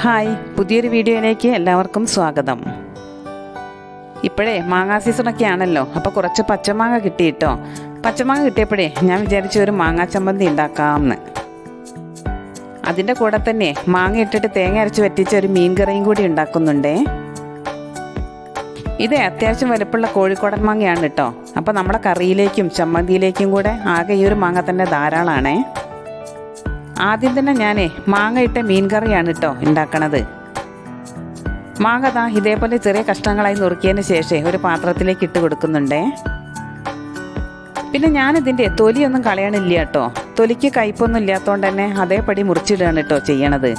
Hi, പുതിയൊരു വീഡിയോയിലേക്ക് എല്ലാവർക്കും സ്വാഗതം. ഇപ്പോഴേ മാങ്ങാ സീസണൊക്കെ ആണല്ലോ, അപ്പോൾ കുറച്ച് പച്ചമാങ്ങ കിട്ടിയിട്ടോ. പച്ചമാങ്ങ കിട്ടിയപ്പോഴേ ഞാൻ വിചാരിച്ചു ഒരു മാങ്ങാ ചമ്മന്തി ഉണ്ടാക്കാമെന്ന്. അതിൻ്റെ കൂടെ തന്നെ മാങ്ങ ഇട്ടിട്ട് തേങ്ങ അരച്ച് വറ്റിച്ച ഒരു മീൻ കറിയും കൂടി ഉണ്ടാക്കുന്നുണ്ടേ. ഇത് അത്യാവശ്യം വലുപ്പമുള്ള കോഴിക്കോടൻ മാങ്ങയാണ് കേട്ടോ. അപ്പോൾ നമ്മുടെ കറിയിലേക്കും ചമ്മന്തിയിലേക്കും കൂടെ ആകെ ഈ ഒരു മാങ്ങ തന്നെ ധാരാളമാണേ. ആദ്യം തന്നെ ഞാൻ മാങ്ങ ഇട്ട മീൻ കറിയാണ് കേട്ടോ ഉണ്ടാക്കണത്. മാങ്ങ ഇതേപോലെ ചെറിയ കഷ്ണങ്ങളായി നുറുക്കിയതിന് ശേഷം ഒരു പാത്രത്തിലേക്ക് ഇട്ട് കൊടുക്കുന്നുണ്ടേ. പിന്നെ ഞാനിതിൻ്റെ തൊലിയൊന്നും കളയണില്ല കേട്ടോ. തൊലിക്ക് കയ്പൊന്നും ഇല്ലാത്തതുകൊണ്ട് തന്നെ അതേപടി മുറിച്ചിടുകയാണ് കേട്ടോ ചെയ്യണത്.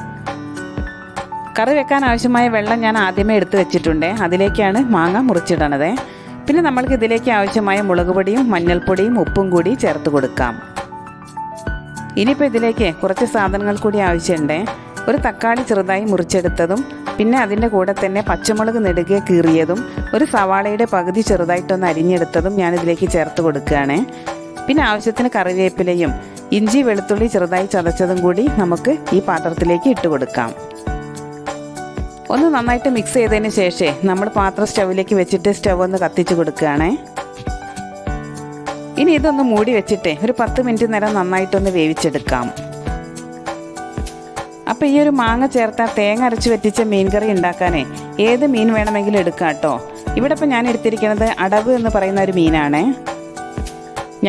കറി വെക്കാൻ ആവശ്യമായ വെള്ളം ഞാൻ ആദ്യമേ എടുത്ത് വെച്ചിട്ടുണ്ട്. അതിലേക്കാണ് മാങ്ങ മുറിച്ചിടണത്. പിന്നെ നമ്മൾക്ക് ഇതിലേക്ക് ആവശ്യമായ മുളക് പൊടിയും മഞ്ഞൾപ്പൊടിയും ഉപ്പും കൂടി ചേർത്ത് കൊടുക്കാം. ഇനിയിപ്പോൾ ഇതിലേക്ക് കുറച്ച് സാധനങ്ങൾ കൂടി ആവശ്യമുണ്ട്. ഒരു തക്കാളി ചെറുതായി മുറിച്ചെടുത്തതും, പിന്നെ അതിൻ്റെ കൂടെ തന്നെ പച്ചമുളക് നെടുകെ കീറിയതും, ഒരു സവാളയുടെ പകുതി ചെറുതായിട്ടൊന്ന് അരിഞ്ഞെടുത്തതും ഞാനിതിലേക്ക് ചേർത്ത് കൊടുക്കുകയാണ്. പിന്നെ ആവശ്യത്തിന് കറിവേപ്പിലയും ഇഞ്ചി വെളുത്തുള്ളി ചെറുതായി ചതച്ചതും കൂടി നമുക്ക് ഈ പാത്രത്തിലേക്ക് ഇട്ട് കൊടുക്കാം. ഒന്ന് നന്നായിട്ട് മിക്സ് ചെയ്തതിന് ശേഷം നമ്മൾ പാത്രം സ്റ്റൗവിലേക്ക് വെച്ചിട്ട് സ്റ്റൗ ഒന്ന് കത്തിച്ച് കൊടുക്കുകയാണ്. ഇനി ഇതൊന്ന് മൂടി വെച്ചിട്ട് ഒരു 10 മിനിറ്റ് നേരം നന്നായിട്ടൊന്ന് വേവിച്ചെടുക്കാം. അപ്പോൾ ഈ ഒരു മാങ്ങ ചേർത്ത തേങ്ങ അരച്ച് വറ്റിച്ച മീൻ കറി ഉണ്ടാക്കാനേ ഏത് മീൻ വേണമെങ്കിലും എടുക്കാം കേട്ടോ. ഇവിടെ ഇപ്പോൾ ഞാൻ എടുത്തിരിക്കുന്നത് അടവ് എന്ന് പറയുന്ന ഒരു മീനാണ്.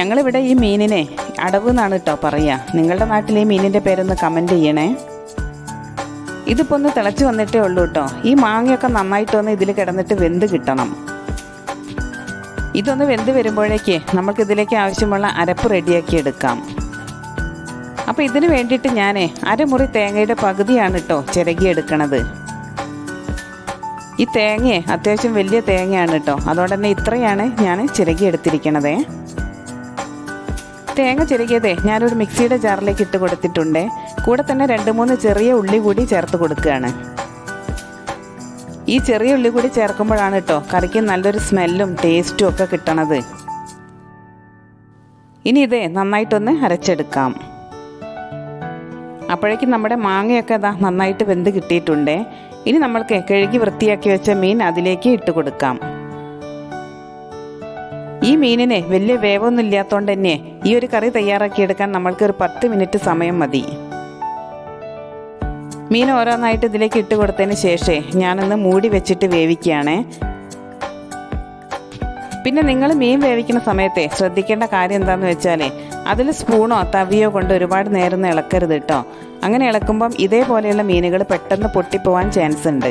ഞങ്ങളിവിടെ ഈ മീനിനെ അടവ് എന്നാണ് കേട്ടോ പറയുക. നിങ്ങളുടെ നാട്ടിൽ ഈ മീനിൻ്റെ പേരൊന്ന് കമൻറ്റ് ചെയ്യണേ. ഇതിപ്പോൾ ഒന്ന് തിളച്ച് വന്നിട്ടേ ഉള്ളൂ കേട്ടോ. ഈ മാങ്ങയൊക്കെ നന്നായിട്ടൊന്ന് ഇതിൽ കിടന്നിട്ട് വെന്ത് കിട്ടണം. ഇതൊന്ന് വെന്ത് വരുമ്പോഴേക്ക് നമുക്കിതിലേക്ക് ആവശ്യമുള്ള അരപ്പ് റെഡിയാക്കി എടുക്കാം. അപ്പോൾ ഇതിന് വേണ്ടിയിട്ട് ഞാൻ അരമുറി തേങ്ങയുടെ പകുതിയാണ് കേട്ടോ ചിരകിയെടുക്കണത്. ഈ തേങ്ങയെ അത്യാവശ്യം വലിയ തേങ്ങയാണ് കേട്ടോ. അതുകൊണ്ട് തന്നെ ഇത്രയാണ് ഞാൻ ചിരകിയെടുത്തിരിക്കണത്. തേങ്ങ ചിരകിയതേ ഞാനൊരു മിക്സിയുടെ ജാറിലേക്ക് ഇട്ട് കൊടുത്തിട്ടുണ്ട്. കൂടെ തന്നെ 2-3 ചെറിയ ഉള്ളി കൂടി ചേർത്ത് കൊടുക്കുകയാണ്. ഈ ചെറിയ ഉള്ളി കൂടി ചേർക്കുമ്പോഴാണ് കേട്ടോ കറിക്ക് നല്ലൊരു സ്മെല്ലും ടേസ്റ്റും ഒക്കെ കിട്ടണത്. ഇനി ഇതേ നന്നായിട്ടൊന്ന് അരച്ചെടുക്കാം. അപ്പോഴേക്കും നമ്മുടെ മാങ്ങയൊക്കെ നന്നായിട്ട് വെന്ത് കിട്ടിയിട്ടുണ്ട്. ഇനി നമ്മൾക്ക് കഴുകി വൃത്തിയാക്കി വെച്ച മീൻ അതിലേക്ക് ഇട്ട് കൊടുക്കാം. ഈ മീനിന് വലിയ വേവൊന്നും ഇല്ലാത്തതുകൊണ്ട് തന്നെ ഈ ഒരു കറി തയ്യാറാക്കിയെടുക്കാൻ നമ്മൾക്ക് ഒരു 10 മിനിറ്റ് സമയം മതി. മീൻ ഓരോന്നായിട്ട് ഇതിലേക്ക് ഇട്ട് കൊടുത്തതിന് ശേഷം ഞാനൊന്ന് മൂടി വെച്ചിട്ട് വേവിക്കുകയാണ്. പിന്നെ നിങ്ങൾ മീൻ വേവിക്കുന്ന സമയത്തെ ശ്രദ്ധിക്കേണ്ട കാര്യം എന്താണെന്ന് വെച്ചാൽ അതിൽ സ്പൂണോ തവിയോ കൊണ്ട് ഒരുപാട് നേരം ഇളക്കരുത് കേട്ടോ. അങ്ങനെ ഇളക്കുമ്പം ഇതേപോലെയുള്ള മീനുകൾ പെട്ടെന്ന് പൊട്ടിപ്പോവാൻ ചാൻസ് ഉണ്ട്.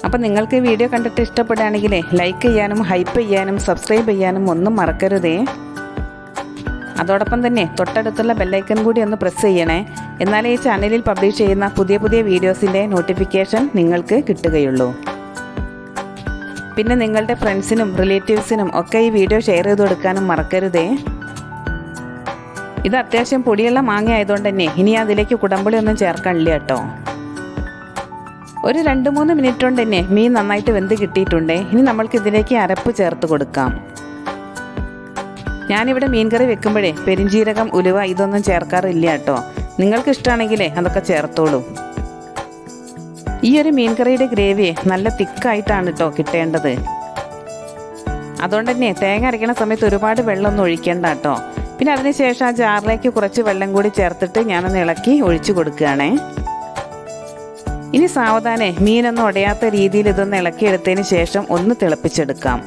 അപ്പം നിങ്ങൾക്ക് ഈ വീഡിയോ കണ്ടിട്ട് ഇഷ്ടപ്പെടുകയാണെങ്കിൽ ലൈക്ക് ചെയ്യാനും ഹൈപ്പ് ചെയ്യാനും സബ്സ്ക്രൈബ് ചെയ്യാനും ഒന്നും മറക്കരുതേ. അതോടൊപ്പം തന്നെ തൊട്ടടുത്തുള്ള ബെല്ലൈക്കൺ കൂടി ഒന്ന് പ്രസ് ചെയ്യണേ. എന്നാലേ ഈ ചാനലിൽ പബ്ലിഷ് ചെയ്യുന്ന പുതിയ പുതിയ വീഡിയോസിൻ്റെ നോട്ടിഫിക്കേഷൻ നിങ്ങൾക്ക് കിട്ടുകയുള്ളൂ. പിന്നെ നിങ്ങളുടെ ഫ്രണ്ട്സിനും റിലേറ്റീവ്സിനും ഒക്കെ ഈ വീഡിയോ ഷെയർ ചെയ്ത് കൊടുക്കാനും മറക്കരുതേ. ഇത് അത്യാവശ്യം പൊടിയുള്ള മാങ്ങ ആയതുകൊണ്ട് തന്നെ ഇനി അതിലേക്ക് കുടമ്പുളി ഒന്നും ചേർക്കാനില്ല കേട്ടോ. ഒരു 2-3 മിനിറ്റ് കൊണ്ട് തന്നെ മീൻ നന്നായിട്ട് വെന്ത് കിട്ടിയിട്ടുണ്ട്. ഇനി നമ്മൾക്ക് ഇതിലേക്ക് അരപ്പ് ചേർത്ത് കൊടുക്കാം. ഞാനിവിടെ മീൻ കറി വെക്കുമ്പോഴേ പെരിഞ്ജീരകം ഉലുവ ഇതൊന്നും ചേർക്കാറില്ല കേട്ടോ. നിങ്ങൾക്ക് ഇഷ്ടമാണെങ്കിലേ അതൊക്കെ ചേർത്തോളൂ. ഈ ഒരു മീൻ കറിയുടെ ഗ്രേവി നല്ല തിക്കായിട്ടാണ് കേട്ടോ കിട്ടേണ്ടത്. അതുകൊണ്ട് തന്നെ തേങ്ങ അരയ്ക്കണ സമയത്ത് ഒരുപാട് വെള്ളമൊന്നും ഒഴിക്കേണ്ട കേട്ടോ. പിന്നെ അതിനുശേഷം ആ ജാറിലേക്ക് കുറച്ച് വെള്ളം കൂടി ചേർത്തിട്ട് ഞാനൊന്ന് ഇളക്കി ഒഴിച്ചു കൊടുക്കുകയാണേ. ഇനി സാവധാനെ മീനൊന്നും ഉടയാത്ത രീതിയിൽ ഇതൊന്ന് ഇളക്കിയെടുത്തതിന് ശേഷം ഒന്ന് തിളപ്പിച്ചെടുക്കാം.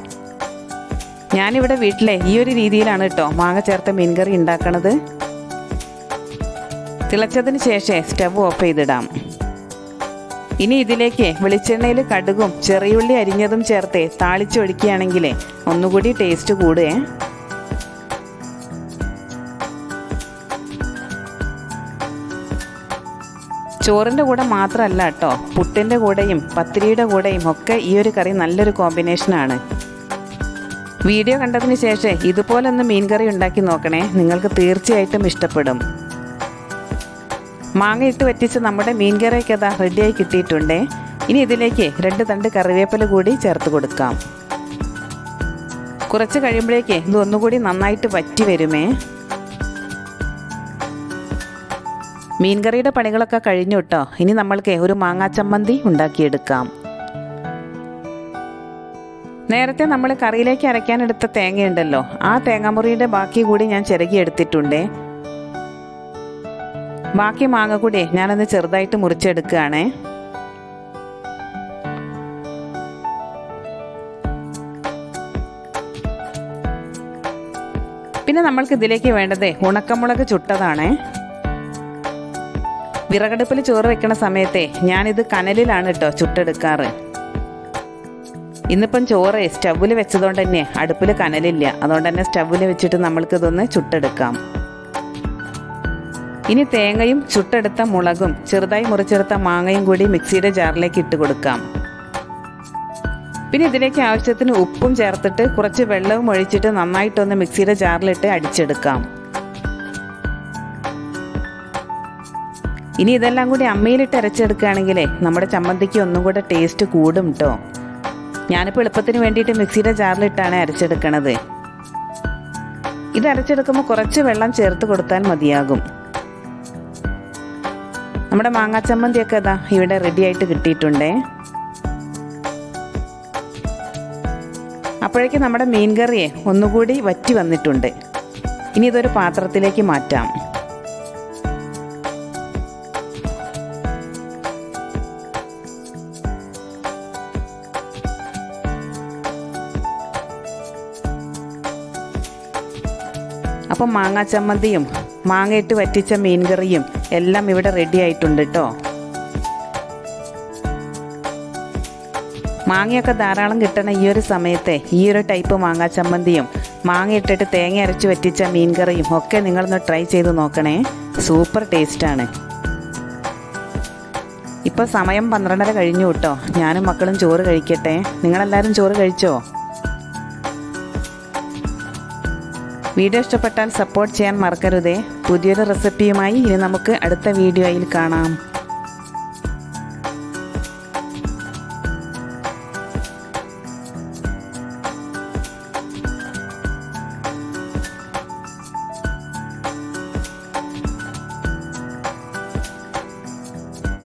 ഞാനിവിടെ വീട്ടിലെ ഈ ഒരു രീതിയിലാണ് കേട്ടോ മാങ്ങ ചേർത്ത മീൻ കറി ഉണ്ടാക്കണത്. തിളച്ചതിന് ശേഷം സ്റ്റവ് ഓഫ് ചെയ്തിടാം. ഇനി ഇതിലേക്ക് വെളിച്ചെണ്ണയിൽ കടുകും ചെറിയുള്ളി അരിഞ്ഞതും ചേർത്ത് താളിച്ചൊഴിക്കുകയാണെങ്കിൽ ഒന്നുകൂടി ടേസ്റ്റ് കൂടുകയെ. ചോറിൻ്റെ കൂടെ മാത്രമല്ല കേട്ടോ, പുട്ടിൻ്റെ കൂടെയും പത്തിരിയുടെ കൂടെയും ഒക്കെ ഈ ഒരു കറി നല്ലൊരു കോമ്പിനേഷനാണ്. വീഡിയോ കണ്ടതിന് ശേഷം ഇതുപോലൊന്ന് മീൻ കറി ഉണ്ടാക്കി നോക്കണേ. നിങ്ങൾക്ക് തീർച്ചയായിട്ടും ഇഷ്ടപ്പെടും. മാങ്ങ ഇട്ട് വറ്റിച്ച് നമ്മുടെ മീൻ കറിയൊക്കെ റെഡിയായി കിട്ടിയിട്ടുണ്ട്. ഇനി ഇതിലേക്ക് 2 തണ്ട് കറിവേപ്പില കൂടി ചേർത്ത് കൊടുക്കാം. കുറച്ച് കഴിയുമ്പോഴേക്ക് ഇത് ഒന്നുകൂടി നന്നായിട്ട് വറ്റി വരുമേ. മീൻകറിയുടെ പണികളൊക്കെ കഴിഞ്ഞു കേട്ടോ. ഇനി നമ്മൾക്ക് ഒരു മാങ്ങാ ചമ്മന്തി ഉണ്ടാക്കിയെടുക്കാം. നേരത്തെ നമ്മൾ കറിയിലേക്ക് അരയ്ക്കാനെടുത്ത തേങ്ങയുണ്ടല്ലോ, ആ തേങ്ങാമുറിയുടെ ബാക്കി കൂടി ഞാൻ ചിരകി എടുത്തിട്ടുണ്ട്. ബാക്കി മാങ്ങ കൂടി ഞാനൊന്ന് ചെറുതായിട്ട് മുറിച്ചെടുക്കുകയാണേ. പിന്നെ നമ്മൾക്ക് ഇതിലേക്ക് വേണ്ടത് ഉണക്കമുളക് ചുട്ടതാണേ. വിറകടുപ്പിൽ ചോറ് വെക്കണ സമയത്തെ ഞാനിത് കനലിലാണ് കേട്ടോ ചുട്ടെടുക്കാറ്. ഇന്നിപ്പം ചോറ് സ്റ്റൗവിൽ വെച്ചതുകൊണ്ട് തന്നെ അടുപ്പിൽ കനലില്ല, അതുകൊണ്ട് തന്നെ സ്റ്റൗവിൽ വെച്ചിട്ട് നമ്മൾക്കിതൊന്ന് ചുട്ടെടുക്കാം. ഇനി തേങ്ങയും ചുട്ടെടുത്ത മുളകും ചെറുതായി മുറിച്ചെടുത്ത മാങ്ങയും കൂടി മിക്സിയുടെ ജാറിലേക്ക് ഇട്ട് കൊടുക്കാം. പിന്നെ ഇതിലേക്ക് ആവശ്യത്തിന് ഉപ്പും ചേർത്തിട്ട് കുറച്ച് വെള്ളവും ഒഴിച്ചിട്ട് നന്നായിട്ടൊന്ന് മിക്സിയുടെ ജാറിലിട്ട് അടിച്ചെടുക്കാം. ഇനി ഇതെല്ലാം കൂടി അമ്മയിലിട്ട് അരച്ചെടുക്കുകയാണെങ്കിലേ നമ്മുടെ ചമ്മന്തിക്ക് ഒന്നും കൂടെ ടേസ്റ്റ് കൂടും കേട്ടോ. ഞാനിപ്പോൾ എളുപ്പത്തിന് വേണ്ടിയിട്ട് മിക്സിയുടെ ജാറിലിട്ടാണ് അരച്ചെടുക്കണത്. ഇത് അരച്ചെടുക്കുമ്പോൾ കുറച്ച് വെള്ളം ചേർത്ത് കൊടുത്താൽ മതിയാകും. നമ്മുടെ മാങ്ങാ ചമ്മന്തിയൊക്കെ ഇതാ ഇവിടെ റെഡി ആയിട്ട് കിട്ടിയിട്ടുണ്ടേ. അപ്പോഴേക്കും നമ്മുടെ മീൻകറിയെ ഒന്നുകൂടി വറ്റി വന്നിട്ടുണ്ട്. ഇനി ഇതൊരു പാത്രത്തിലേക്ക് മാറ്റാം. അപ്പം മാങ്ങാ ചമ്മന്തിയും മാങ്ങയിട്ട് വറ്റിച്ച മീൻകറിയും എല്ലാം ഇവിടെ റെഡി ആയിട്ടുണ്ട് കേട്ടോ. മാങ്ങയൊക്കെ ധാരാളം കിട്ടണ ഈ ഒരു സമയത്തെ ഈ ഒരു ടൈപ്പ് മാങ്ങാ ചമ്മന്തിയും മാങ്ങ ഇട്ടിട്ട് തേങ്ങ അരച്ച് വറ്റിച്ച മീൻകറിയും ഒക്കെ നിങ്ങളൊന്ന് ട്രൈ ചെയ്ത് നോക്കണേ. സൂപ്പർ ടേസ്റ്റാണ്. ഇപ്പോൾ സമയം 12:30 കഴിഞ്ഞു കേട്ടോ. ഞാനും മക്കളും ചോറ് കഴിക്കട്ടെ. നിങ്ങളെല്ലാവരും ചോറ് കഴിച്ചോ? വീഡിയോ ഇഷ്ടപ്പെട്ടാൽ സപ്പോർട്ട് ചെയ്യാൻ മറക്കരുതേ. പുതിയൊരു റെസിപ്പിയുമായി ഇനി നമുക്ക് അടുത്ത വീഡിയോയിൽ കാണാം.